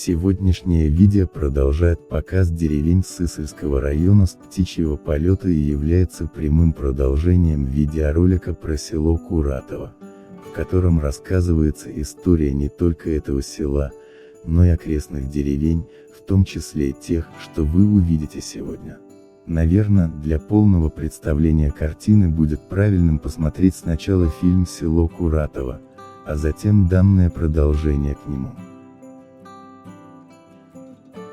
Сегодняшнее видео продолжает показ деревень Сысольского района с птичьего полета и является прямым продолжением видеоролика про село Куратово, в котором рассказывается история не только этого села, но и окрестных деревень, в том числе и тех, что вы увидите сегодня. Наверное, для полного представления картины будет правильным посмотреть сначала фильм «Село Куратово», а затем данное продолжение к нему.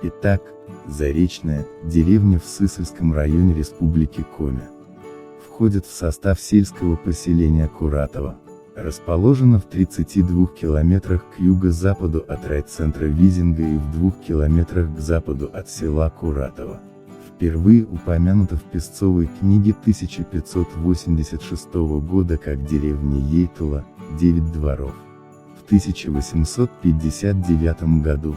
Итак, Заречная, деревня в Сысольском районе Республики Коми. Входит в состав сельского поселения Куратово. Расположена в 32 километрах к юго-западу от райцентра Визинга и в 2 километрах к западу от села Куратово. Впервые упомянута в Песцовой книге 1586 года как деревня Ейтула, 9 дворов. В 1859 году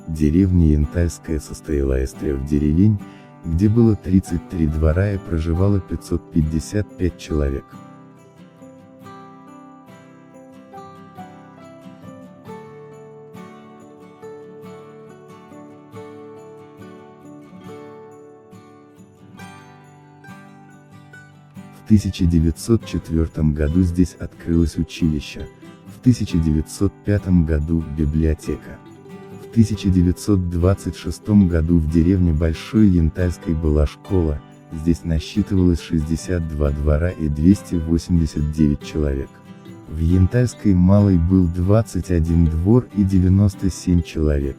деревня Янтальская состояла из 3 деревень, где было 33 двора и проживало 555 человек. В 1904 году здесь открылось училище, в 1905 году библиотека. В 1926 году в деревне Большой Янтальской была школа, здесь насчитывалось 62 двора и 289 человек. В Янтальской Малой был 21 двор и 97 человек,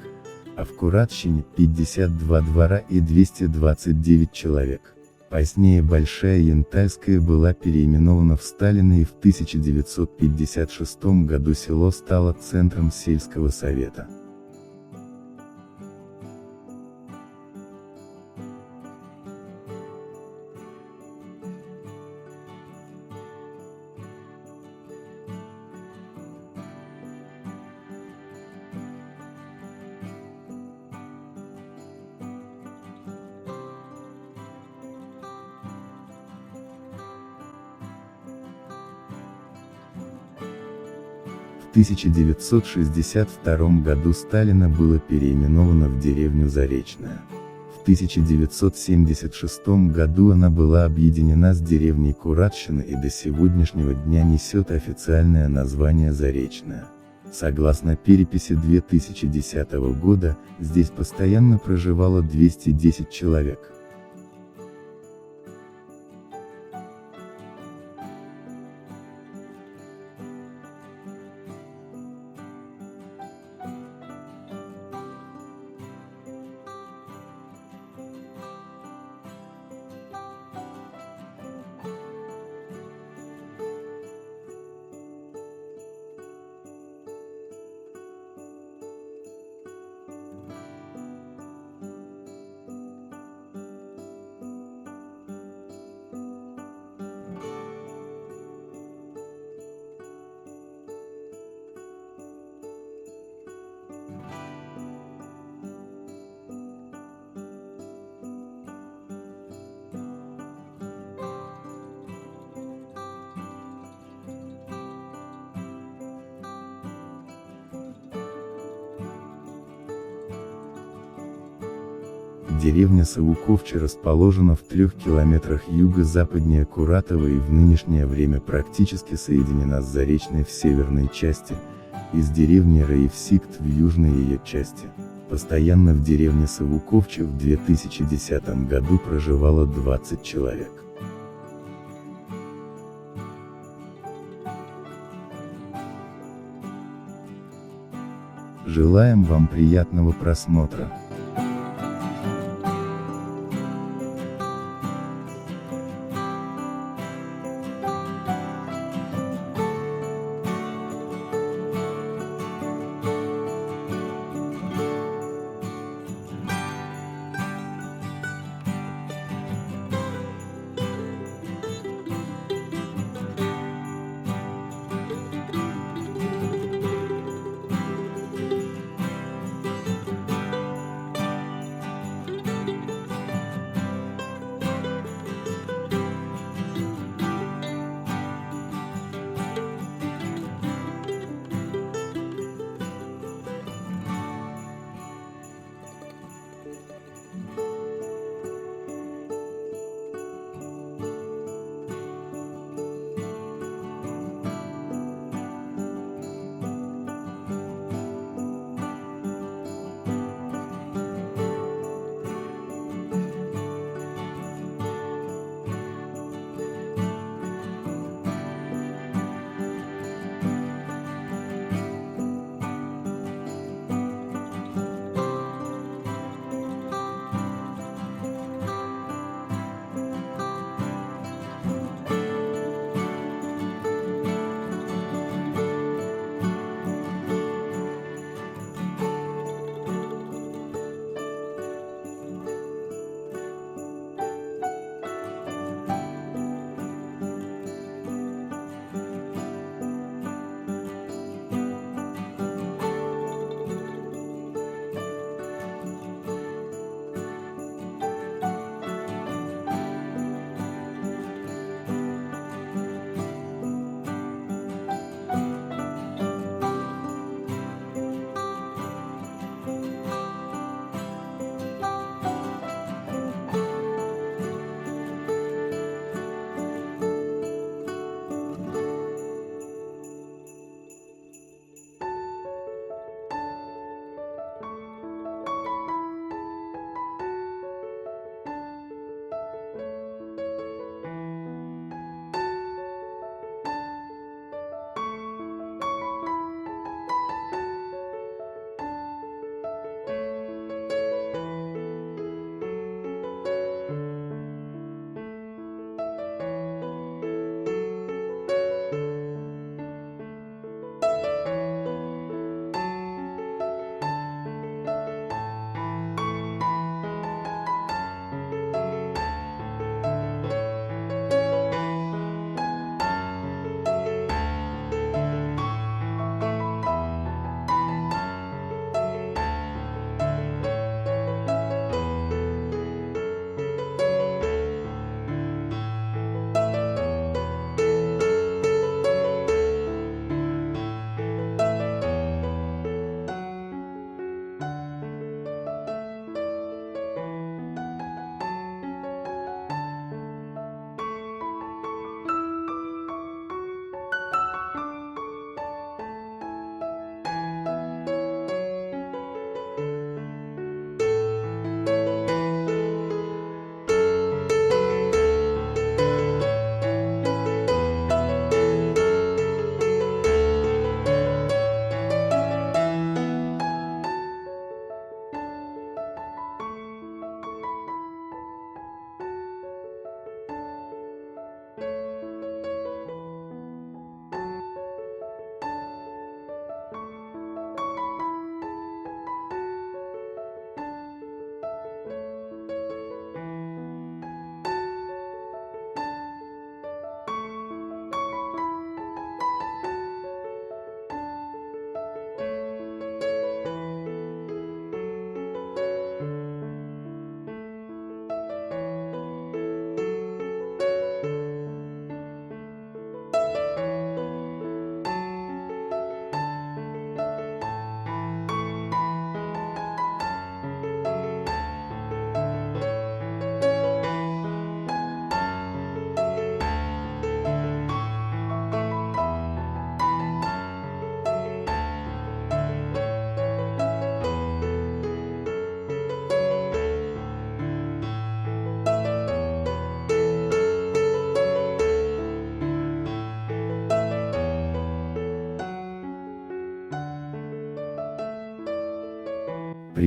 а в Куратщине 52 двора и 229 человек. Позднее Большая Янтальская была переименована в Сталина и в 1956 году село стало центром сельского совета. В 1962 году Сталина было переименовано в деревню Заречная. В 1976 году она была объединена с деревней Куратщина и до сегодняшнего дня несет официальное название Заречная. Согласно переписи 2010 года, здесь постоянно проживало 210 человек. Деревня Савуковче расположена в 3 километрах юго-западнее Куратова и в нынешнее время практически соединена с Заречной в северной части, и с деревней Раевсикт в южной ее части. Постоянно в деревне Савуковче в 2010 году проживало 20 человек. Желаем вам приятного просмотра.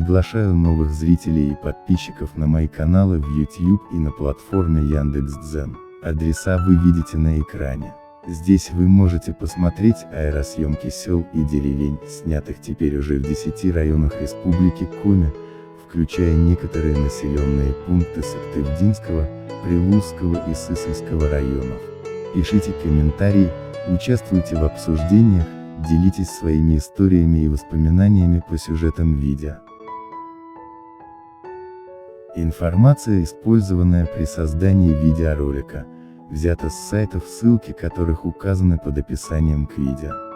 Приглашаю новых зрителей и подписчиков на мои каналы в YouTube и на платформе Яндекс.Дзен. Адреса вы видите на экране. Здесь вы можете посмотреть аэросъемки сел и деревень, снятых теперь уже в 10 районах Республики Коми, включая некоторые населенные пункты Сыктывдинского, Прилузского и Сысольского районов. Пишите комментарии, участвуйте в обсуждениях, делитесь своими историями и воспоминаниями по сюжетам видео. Информация, использованная при создании видеоролика, взята с сайтов, ссылки которых указаны под описанием к видео.